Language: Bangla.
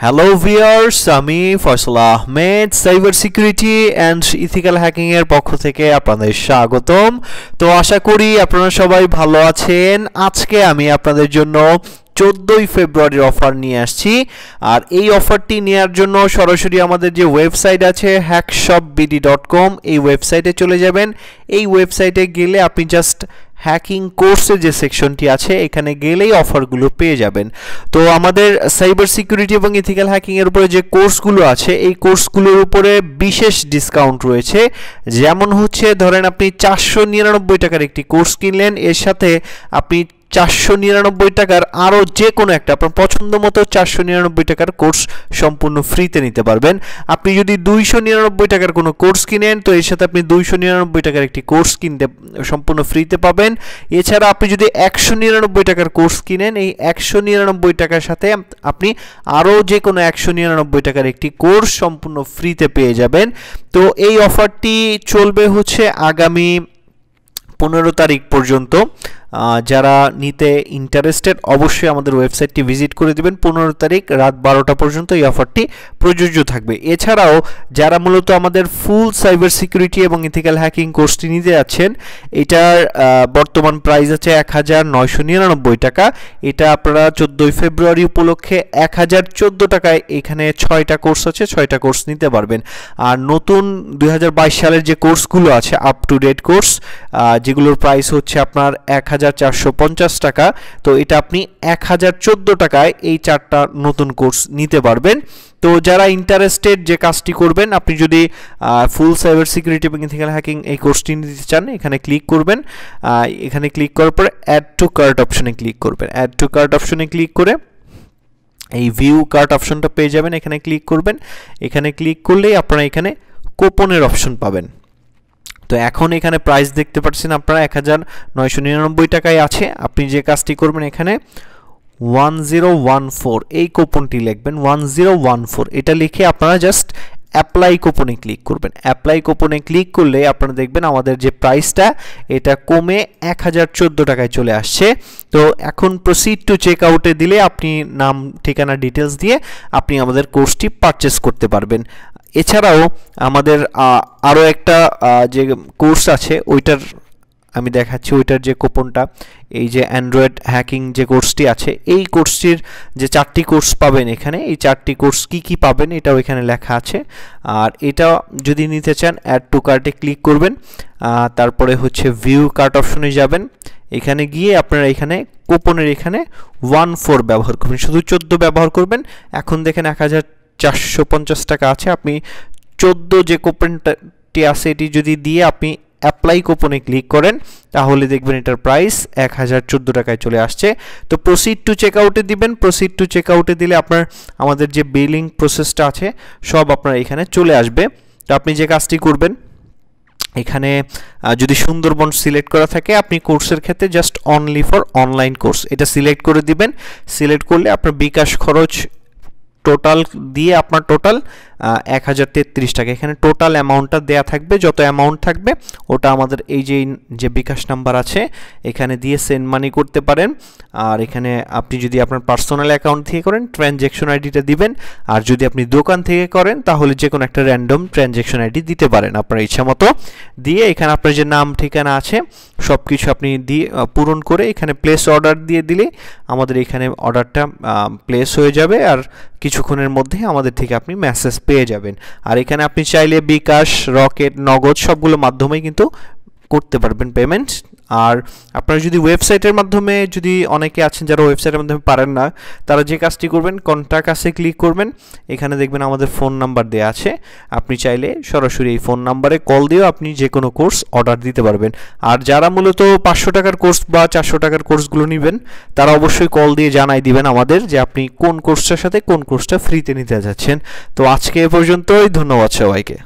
হ্যালো ভিউয়ার্স, আমি Faisal Ahmed cyber security and ethical hacking এর পক্ষ থেকে আপনাদের স্বাগতম। তো আশা করি আপনারা সবাই ভালো আছেন। আজকে আমি আপনাদের জন্য 14ই ফেব্রুয়ারির অফার নিয়ে আসছি। আর এই অফারটি নেওয়ার জন্য সরাসরি আমাদের যে ওয়েবসাইট আছে hackshopbd.com, এই ওয়েবসাইটে চলে যাবেন। এই ওয়েবসাইটে গেলে আপনি জাস্ট হ্যাকিং কোর্সের যে সেকশনটি আছে এখানে গেলেই অফারগুলো পেয়ে যাবেন। তো আমাদের সাইবার সিকিউরিটি এবং ইথিক্যাল হ্যাকিং এর উপরে যে কোর্সগুলো আছে এই কোর্সগুলোর উপরে বিশেষ ডিসকাউন্ট রয়েছে। যেমন হচ্ছে ধরেন আপনি 499 টাকার একটি কোর্স কিনলেন, এর সাথে আপনি 499 টাকার আরও যে কোনো একটা আপনার পছন্দ মতো 499 টাকার কোর্স সম্পূর্ণ ফ্রিতে নিতে পারবেন। আপনি যদি 299 টাকার কোনো কোর্স কিনেন তো এর সাথে আপনি 299 টাকার একটি কোর্স কিনতে সম্পূর্ণ ফ্রিতে পাবেন। এছাড়া আপনি যদি 199 টাকার কোর্স কিনেন, এই 199 টাকার সাথে আপনি আরও যে কোনো 199 টাকার একটি কোর্স সম্পূর্ণ ফ্রিতে পেয়ে যাবেন। তো এই অফারটি চলবে হচ্ছে আগামী 15 তারিখ পর্যন্ত। যারা নিতে ইন্টারেস্টেড অবশ্যই আমাদের ওয়েবসাইটটি ভিজিট করে দিবেন। 15 তারিখ রাত 12টা পর্যন্ত এই অফারটি প্রযোজ্য থাকবে। এছাড়াও যারা মূলত আমাদের ফুল সাইবার সিকিউরিটি এবং ইথিক্যাল হ্যাকিং কোর্সটি নিতে যাচ্ছেন, এটার বর্তমান প্রাইস আছে 1999 টাকা। এটা আপনারা 14ই ফেব্রুয়ারি উপলক্ষে 1014 টাকায় এখানে 6টা কোর্স আছে, 6টা কোর্স নিতে পারবেন। আর নতুন 2022 সালের যে কোর্সগুলো আছে আপ টু ডেট কোর্স, যেগুলোর প্রাইস হচ্ছে আপনার 1450 টাকা, তো এটা আপনি 1014 টাকায় এই 4টা নতুন কোর্স নিতে পারবেন। তো যারা ইন্টারেস্টেড যে কাজটি করবেন, আপনি যদি ফুল সাইবার সিকিউরিটি এবং ইথিক্যাল হ্যাকিং এই কোর্সটি নিতে চান, এখানে ক্লিক করবেন। এখানে ক্লিক করার পরে অ্যাড টু কার্ট অপশনে ক্লিক করবেন। অ্যাড টু কার্ট অপশনে ক্লিক করে এই ভিউ কার্ট অপশনটা পেয়ে যাবেন। এখানে ক্লিক করবেন। এখানে ক্লিক করলেই আপনারা এখানে কুপনের অপশন পাবেন। তো এখন এখানে প্রাইস দেখতে পাচ্ছেন আপনারা 1999 টাকায় আছে। আপনি যে কাজটি করবেন, এখানে 1014 এই কুপনটি লিখবেন, 1014 এটা লিখে আপনারা জাস্ট অ্যাপ্লাই কুপনে ক্লিক করবেন। অ্যাপ্লাই কুপনে ক্লিক করলে আপনারা দেখবেন আমাদের যে প্রাইসটা এটা কমে 1014 টাকায় চলে আসছে। তো এখন প্রসিড টু চেক আউটে দিলে আপনি নাম ঠিকানা ডিটেলস দিয়ে আপনি আমাদের কোর্সটি পারচেস করতে পারবেন। এছাড়াও আমাদের আরও একটা যে কোর্স আছে ওইটার আমি দেখাচ্ছি, ওইটার যে কুপনটা, এই যে অ্যান্ড্রয়েড হ্যাকিং যে কোর্সটি আছে এই কোর্সটির যে 4টি কোর্স পাবেন এখানে, এই 4টি কোর্স কি পাবেন এটাও এখানে লেখা আছে। আর এটা যদি নিতে চান অ্যাড টু কার্টে ক্লিক করবেন, তারপরে হচ্ছে ভিউ কার্ট অপশনে যাবেন। এখানে গিয়ে আপনারা এখানে কুপনের এখানে 14 ব্যবহার করবেন, শুধু 14 ব্যবহার করবেন। এখন দেখেন 1450 টাকা আছে। আপনি 14 যে কুপনটি আছে এটি যদি দিয়ে আপনি অ্যাপ্লাই কুপনে ক্লিক করেন তাহলে দেখবেন এটার প্রাইস 1014 টাকায় চলে আসছে। তো প্রসিড টু চেক আউটে দিবেন। প্রসিড টু চেক আউটে দিলে আপনার আমাদের যে বিলিং প্রসেসটা আছে সব আপনার এখানে চলে আসবে। তো আপনি যে কাজটি করবেন, এখানে যদি সুন্দরবন সিলেক্ট করা থাকে আপনি কোর্সের ক্ষেত্রে just only for online course এটা সিলেক্ট করে দিবেন। সিলেক্ট করলে আপনার বিকাশ খরচ টোটাল দিয়ে আপনার টোটাল 1033 টাকা। এখানে টোটাল অ্যামাউন্টটা দেয়া থাকবে, যত অ্যামাউন্ট থাকবে ওটা আমাদের এই যে বিকাশ নাম্বার আছে এখানে দিয়ে সেন্ড মানি করতে পারেন। আর এখানে আপনি যদি আপনার পার্সোনাল অ্যাকাউন্ট থেকে করেন ট্রানজ্যাকশন আইডিটা দিবেন, আর যদি আপনি দোকান থেকে করেন তাহলে যে কোনো একটা র্যান্ডম ট্রানজ্যাকশন আইডি দিতে পারেন আপনার ইচ্ছা মতো দিয়ে। এখানে আপনার যে নাম ঠিকানা আছে সব কিছু আপনি দিয়ে পূরণ করে এখানে প্লেস অর্ডার দিয়ে দিলে আমাদের এখানে অর্ডারটা প্লেস হয়ে যাবে। আর কিছুক্ষণের মধ্যে আমাদের থেকে আপনি মেসেজ পেয়ে যাবেন। আর এখানে আপনি চাইলে বিকাশ, রকেট, নগদ সবগুলো মাধ্যমেই কিন্তু করতে পারবেন পেমেন্ট। আর আপনারা যদি ওয়েবসাইটের মাধ্যমে, যদি অনেকে আছেন যারা ওয়েবসাইটের মাধ্যমে পারেন না, তারা যে কাজটি করবেন কন্ট্যাক্ট আসে ক্লিক করবেন। এখানে দেখবেন আমাদের ফোন নাম্বার দেওয়া আছে, আপনি চাইলে সরাসরি এই ফোন নাম্বারে কল দিয়েও আপনি যে কোনো কোর্স অর্ডার দিতে পারবেন। আর যারা মূলত 500 টাকার কোর্স বা 400 টাকার কোর্সগুলো নেবেন তারা অবশ্যই কল দিয়ে জানাই দিবেন আমাদের যে আপনি কোন কোর্সটার সাথে কোন কোর্সটা ফ্রিতে নিতে যাচ্ছেন। তো আজকে এ পর্যন্তই, ধন্যবাদ সবাইকে।